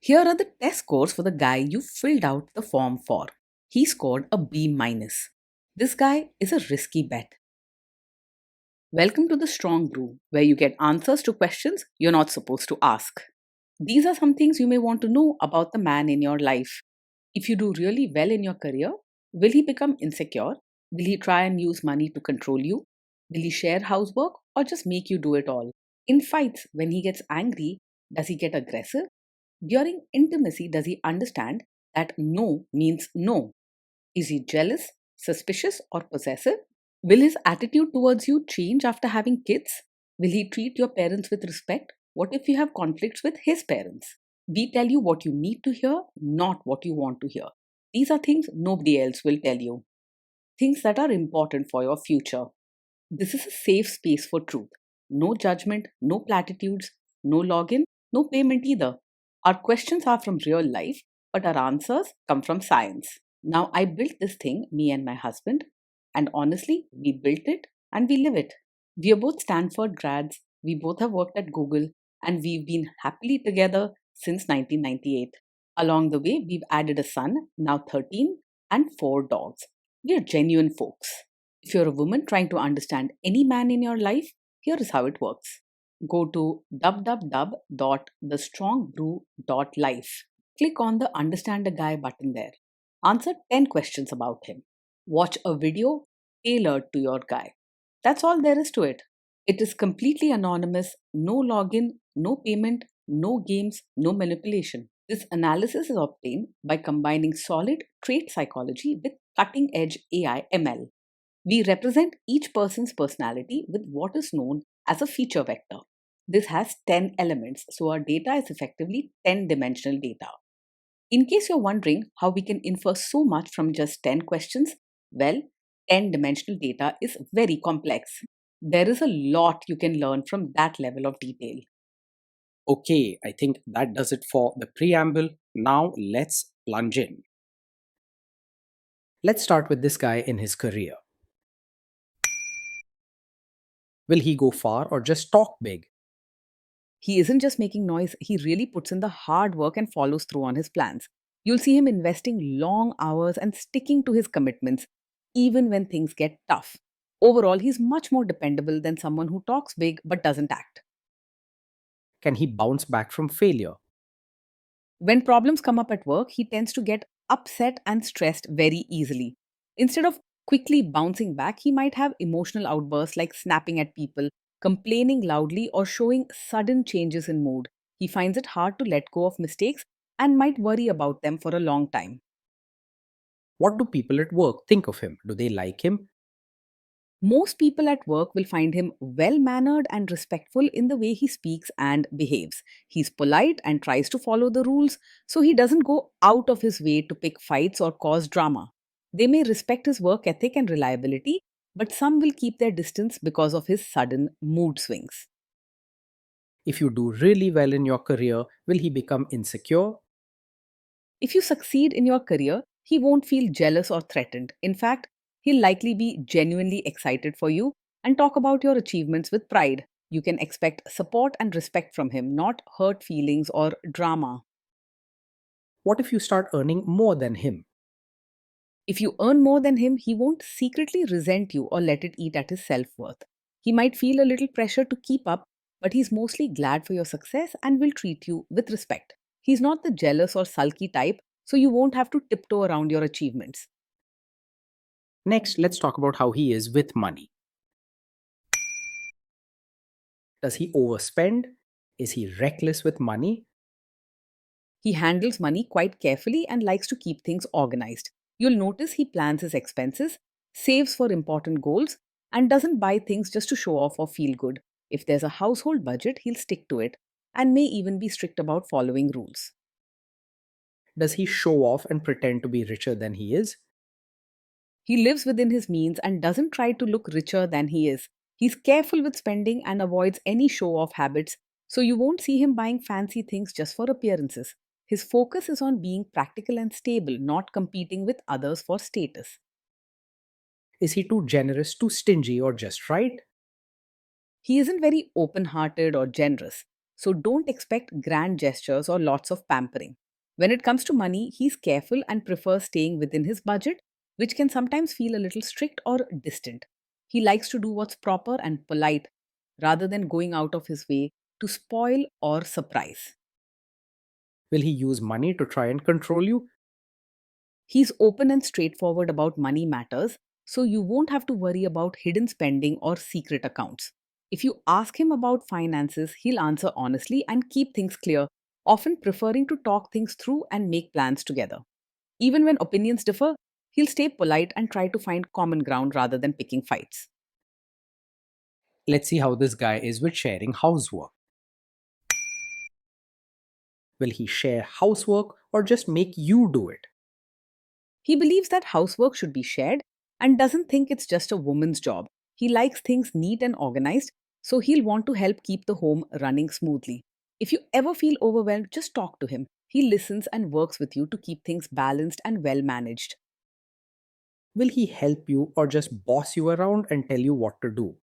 Here are the test scores for the guy you filled out the form for. He scored a B minus. This guy is a risky bet. Welcome to the Strong Brew, where you get answers to questions you're not supposed to ask. These are some things you may want to know about the man in your life. If you do really well in your career, will he become insecure? Will he try and use money to control you? Will he share housework or just make you do it all? In fights, when he gets angry, does he get aggressive? During intimacy, does he understand that no means no? Is he jealous, suspicious, or possessive? Will his attitude towards you change after having kids? Will he treat your parents with respect? What if you have conflicts with his parents? We tell you what you need to hear, not what you want to hear. These are things nobody else will tell you. Things that are important for your future. This is a safe space for truth. No judgment, no platitudes, no login, no payment either. Our questions are from real life, but our answers come from science. Now, I built this thing, me and my husband, and honestly, we built it and we live it. We are both Stanford grads, we both have worked at Google, and we've been happily together since 1998. Along the way, we've added a son, now 13, and 4 dogs. We are genuine folks. If you're a woman trying to understand any man in your life, here is how it works. Go to www.thestrongbrew.life. Click on the Understand a Guy button there. Answer 10 questions about him. Watch a video tailored to your guy. That's all there is to it. It is completely anonymous, no login, no payment, no games, no manipulation. This analysis is obtained by combining solid trait psychology with cutting edge AI ML. We represent each person's personality with what is known as a feature vector. This has 10 elements, so our data is effectively 10 dimensional data. In case you're wondering how we can infer so much from just 10 questions, well, 10 dimensional data is very complex. There is a lot you can learn from that level of detail. Okay, I think that does it for the preamble. Now let's plunge in. Let's start with this guy in his career. Will he go far or just talk big? He isn't just making noise, he really puts in the hard work and follows through on his plans. You'll see him investing long hours and sticking to his commitments, even when things get tough. Overall, he's much more dependable than someone who talks big but doesn't act. Can he bounce back from failure? When problems come up at work, he tends to get upset and stressed very easily. Instead of quickly bouncing back, he might have emotional outbursts like snapping at people, complaining loudly, or showing sudden changes in mood. He finds it hard to let go of mistakes and might worry about them for a long time. What do people at work think of him? Do they like him? Most people at work will find him well mannered and respectful in the way he speaks and behaves. He's polite and tries to follow the rules, so he doesn't go out of his way to pick fights or cause drama. They may respect his work ethic and reliability, but some will keep their distance because of his sudden mood swings. If you do really well in your career, will he become insecure? If you succeed in your career, he won't feel jealous or threatened. In fact, he'll likely be genuinely excited for you and talk about your achievements with pride. You can expect support and respect from him, not hurt feelings or drama. What if you start earning more than him? If you earn more than him, he won't secretly resent you or let it eat at his self worth. He might feel a little pressure to keep up, but he's mostly glad for your success and will treat you with respect. He's not the jealous or sulky type, so you won't have to tiptoe around your achievements. Next, let's talk about how he is with money. Does he overspend? Is he reckless with money? He handles money quite carefully and likes to keep things organized. You'll notice he plans his expenses, saves for important goals, and doesn't buy things just to show off or feel good. If there's a household budget, he'll stick to it and may even be strict about following rules. Does he show off and pretend to be richer than he is? He lives within his means and doesn't try to look richer than he is. He's careful with spending and avoids any show off habits, so you won't see him buying fancy things just for appearances. His focus is on being practical and stable, not competing with others for status. Is he too generous, too stingy, or just right? He isn't very open hearted or generous. So don't expect grand gestures or lots of pampering. When it comes to money, he's careful and prefers staying within his budget, which can sometimes feel a little strict or distant. He likes to do what's proper and polite rather than going out of his way to spoil or surprise. Will he use money to try and control you? He's open and straightforward about money matters, so you won't have to worry about hidden spending or secret accounts. If you ask him about finances, he'll answer honestly and keep things clear, often preferring to talk things through and make plans together. Even when opinions differ, he'll stay polite and try to find common ground rather than picking fights. Let's see how this guy is with sharing housework. Will he share housework or just make you do it? He believes that housework should be shared and doesn't think it's just a woman's job. He likes things neat and organized, so he'll want to help keep the home running smoothly. If you ever feel overwhelmed, just talk to him. He listens and works with you to keep things balanced and well managed. Will he help you or just boss you around and tell you what to do?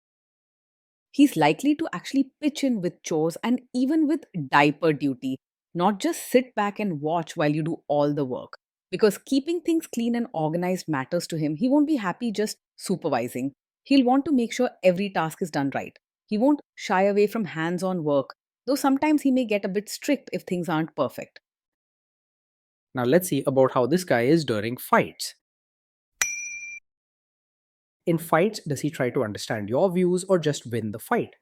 He's likely to actually pitch in with chores and even with diaper duty, not just sit back and watch while you do all the work. Because keeping things clean and organized matters to him, he won't be happy just supervising. He'll want to make sure every task is done right. He won't shy away from hands on work, though sometimes he may get a bit strict if things aren't perfect. Now let's see about how this guy is during fights. In fights, does he try to understand your views or just win the fight?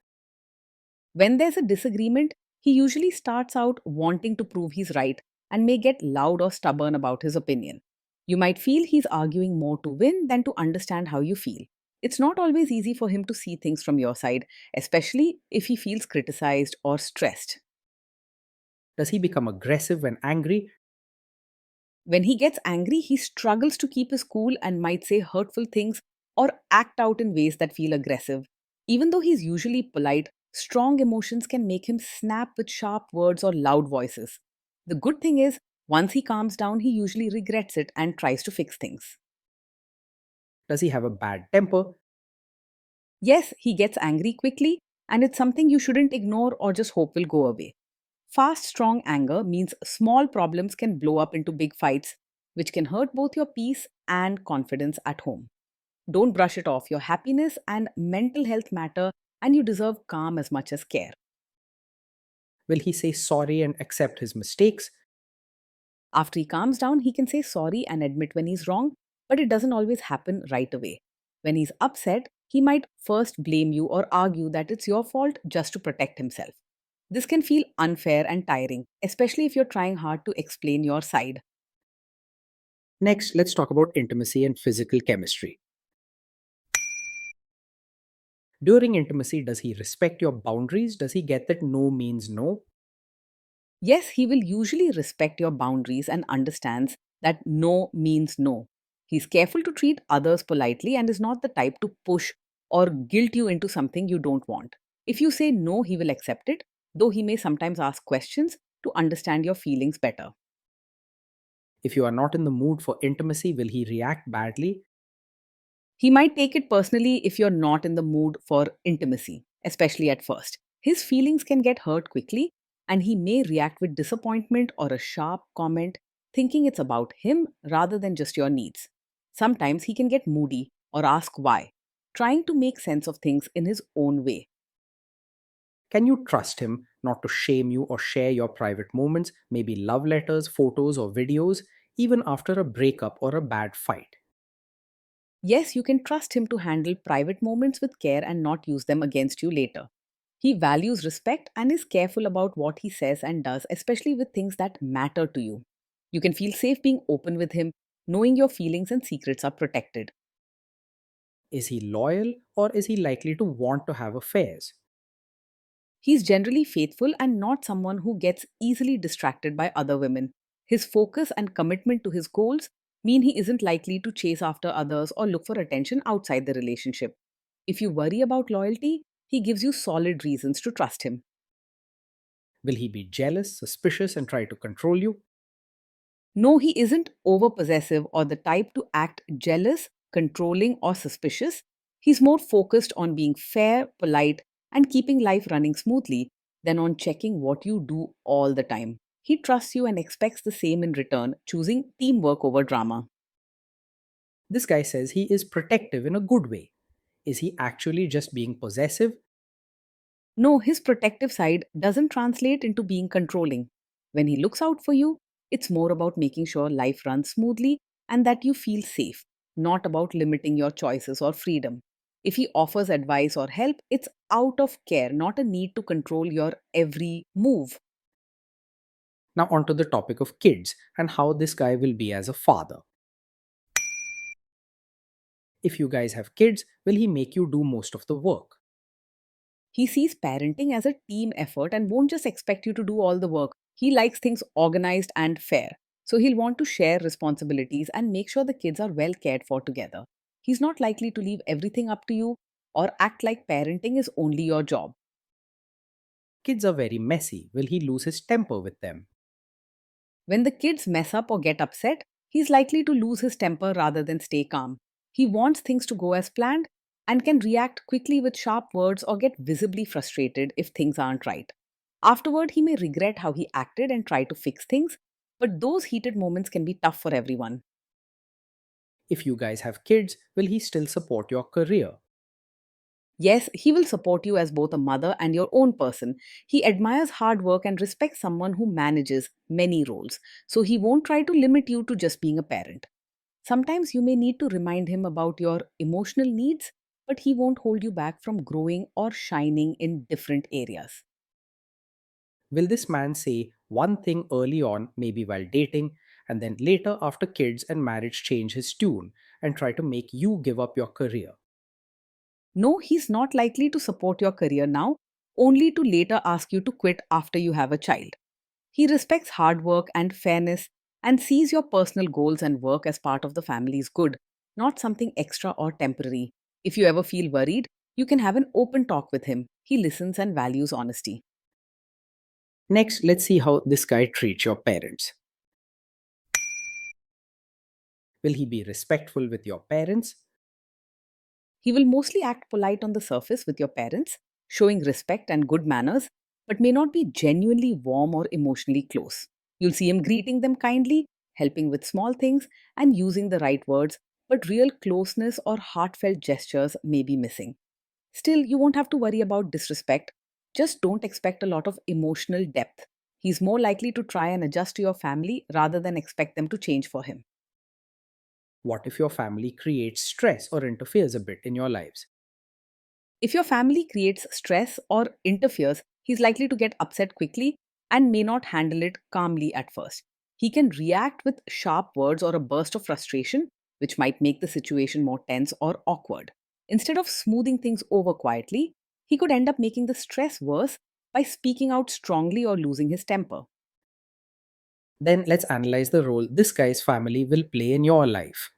When there's a disagreement, he usually starts out wanting to prove he's right and may get loud or stubborn about his opinion. You might feel he's arguing more to win than to understand how you feel. It's not always easy for him to see things from your side, especially if he feels criticized or stressed. Does he become aggressive when angry? When he gets angry, he struggles to keep his cool and might say hurtful things or act out in ways that feel aggressive. Even though he's usually polite, strong emotions can make him snap with sharp words or loud voices. The good thing is, once he calms down, he usually regrets it and tries to fix things. Does he have a bad temper? Yes, he gets angry quickly, and it's something you shouldn't ignore or just hope will go away. Fast, strong anger means small problems can blow up into big fights, which can hurt both your peace and confidence at home. Don't brush it off. Your happiness and mental health matter, and you deserve calm as much as care. Will he say sorry and accept his mistakes? After he calms down, he can say sorry and admit when he's wrong, but it doesn't always happen right away. When he's upset, he might first blame you or argue that it's your fault just to protect himself. This can feel unfair and tiring, especially if you're trying hard to explain your side. Next, let's talk about intimacy and physical chemistry. During intimacy, does he respect your boundaries? Does he get that no means no? Yes, he will usually respect your boundaries and understands that no means no. He's careful to treat others politely and is not the type to push or guilt you into something you don't want. If you say no, he will accept it, though he may sometimes ask questions to understand your feelings better. If you are not in the mood for intimacy, will he react badly? He might take it personally if you're not in the mood for intimacy, especially at first. His feelings can get hurt quickly, and he may react with disappointment or a sharp comment, thinking it's about him rather than just your needs. Sometimes he can get moody or ask why, trying to make sense of things in his own way. Can you trust him not to shame you or share your private moments, maybe love letters, photos, or videos, even after a breakup or a bad fight? Yes, you can trust him to handle private moments with care and not use them against you later. He values respect and is careful about what he says and does, especially with things that matter to you. You can feel safe being open with him, knowing your feelings and secrets are protected. Is he loyal or is he likely to want to have affairs? He's generally faithful and not someone who gets easily distracted by other women. His focus and commitment to his goals mean he isn't likely to chase after others or look for attention outside the relationship. If you worry about loyalty, he gives you solid reasons to trust him. Will he be jealous, suspicious, and try to control you? No, he isn't over possessive or the type to act jealous, controlling, or suspicious. He's more focused on being fair, polite, and keeping life running smoothly. than on checking what you do all the time. He trusts you and expects the same in return, choosing teamwork over drama. This guy says he is protective in a good way. Is he actually just being possessive? No, his protective side doesn't translate into being controlling. When he looks out for you, it's more about making sure life runs smoothly and that you feel safe, not about limiting your choices or freedom. If he offers advice or help, it's out of care, not a need to control your every move. Now, onto the topic of kids and how this guy will be as a father. If you guys have kids, will he make you do most of the work? He sees parenting as a team effort and won't just expect you to do all the work. He likes things organized and fair. So he'll want to share responsibilities and make sure the kids are well cared for together. He's not likely to leave everything up to you or act like parenting is only your job. Kids are very messy. Will he lose his temper with them? When the kids mess up or get upset, he's likely to lose his temper rather than stay calm. He wants things to go as planned and can react quickly with sharp words or get visibly frustrated if things aren't right. Afterward, he may regret how he acted and try to fix things, but those heated moments can be tough for everyone. If you guys have kids, will he still support your career? Yes, he will support you as both a mother and your own person. He admires hard work and respects someone who manages many roles, so he won't try to limit you to just being a parent. Sometimes you may need to remind him about your emotional needs, but he won't hold you back from growing or shining in different areas. Will this man say one thing early on, maybe while dating, and then later after kids and marriage change his tune and try to make you give up your career? No, he's not likely to support your career now, only to later ask you to quit after you have a child. He respects hard work and fairness and sees your personal goals and work as part of the family's good, not something extra or temporary. If you ever feel worried, you can have an open talk with him. He listens and values honesty. Next, let's see how this guy treats your parents. Will he be respectful with your parents? He will mostly act polite on the surface with your parents, showing respect and good manners, but may not be genuinely warm or emotionally close. You'll see him greeting them kindly, helping with small things, and using the right words, but real closeness or heartfelt gestures may be missing. Still, you won't have to worry about disrespect. Just don't expect a lot of emotional depth. He's more likely to try and adjust to your family rather than expect them to change for him. What if your family creates stress or interferes a bit in your lives? If your family creates stress or interferes, he's likely to get upset quickly and may not handle it calmly at first. He can react with sharp words or a burst of frustration, which might make the situation more tense or awkward. Instead of smoothing things over quietly, he could end up making the stress worse by speaking out strongly or losing his temper. Then let's analyze the role this guy's family will play in your life.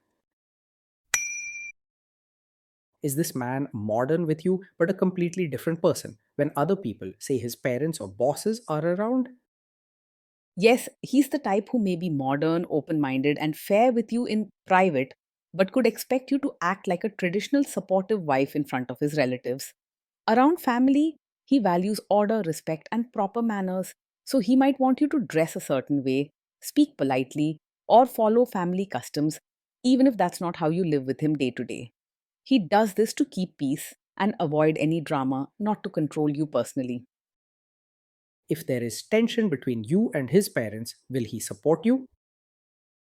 Is this man modern with you but a completely different person when other people, say his parents or bosses, are around? Yes, he's the type who may be modern, open minded, and fair with you in private, but could expect you to act like a traditional supportive wife in front of his relatives. Around family, he values order, respect, and proper manners, so he might want you to dress a certain way, speak politely, or follow family customs, even if that's not how you live with him day to day. He does this to keep peace and avoid any drama, not to control you personally. If there is tension between you and his parents, will he support you?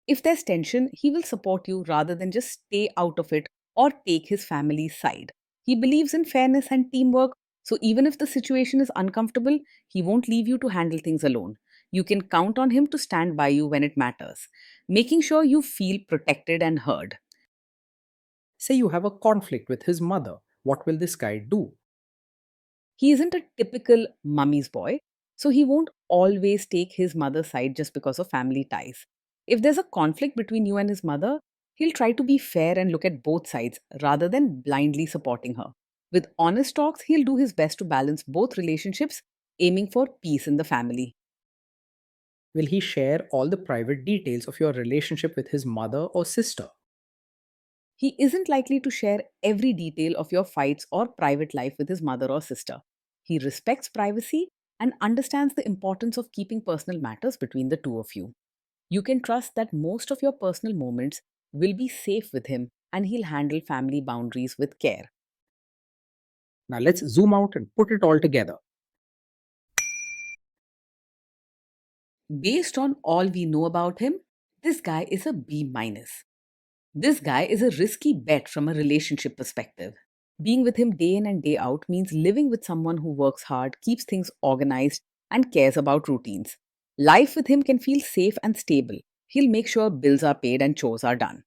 If there's tension, he will support you rather than just stay out of it or take his family's side. He believes in fairness and teamwork, so even if the situation is uncomfortable, he won't leave you to handle things alone. You can count on him to stand by you when it matters, making sure you feel protected and heard. Say you have a conflict with his mother. What will this guy do? He isn't a typical mummy's boy, so he won't always take his mother's side just because of family ties. If there's a conflict between you and his mother, he'll try to be fair and look at both sides rather than blindly supporting her. With honest talks, he'll do his best to balance both relationships, aiming for peace in the family. Will he share all the private details of your relationship with his mother or sister? He isn't likely to share every detail of your fights or private life with his mother or sister. He respects privacy and understands the importance of keeping personal matters between the two of you. You can trust that most of your personal moments will be safe with him and he'll handle family boundaries with care. Now let's zoom out and put it all together. Based on all we know about him, this guy is a B minus. This guy is a risky bet from a relationship perspective. Being with him day in and day out means living with someone who works hard, keeps things organized, and cares about routines. Life with him can feel safe and stable. He'll make sure bills are paid and chores are done.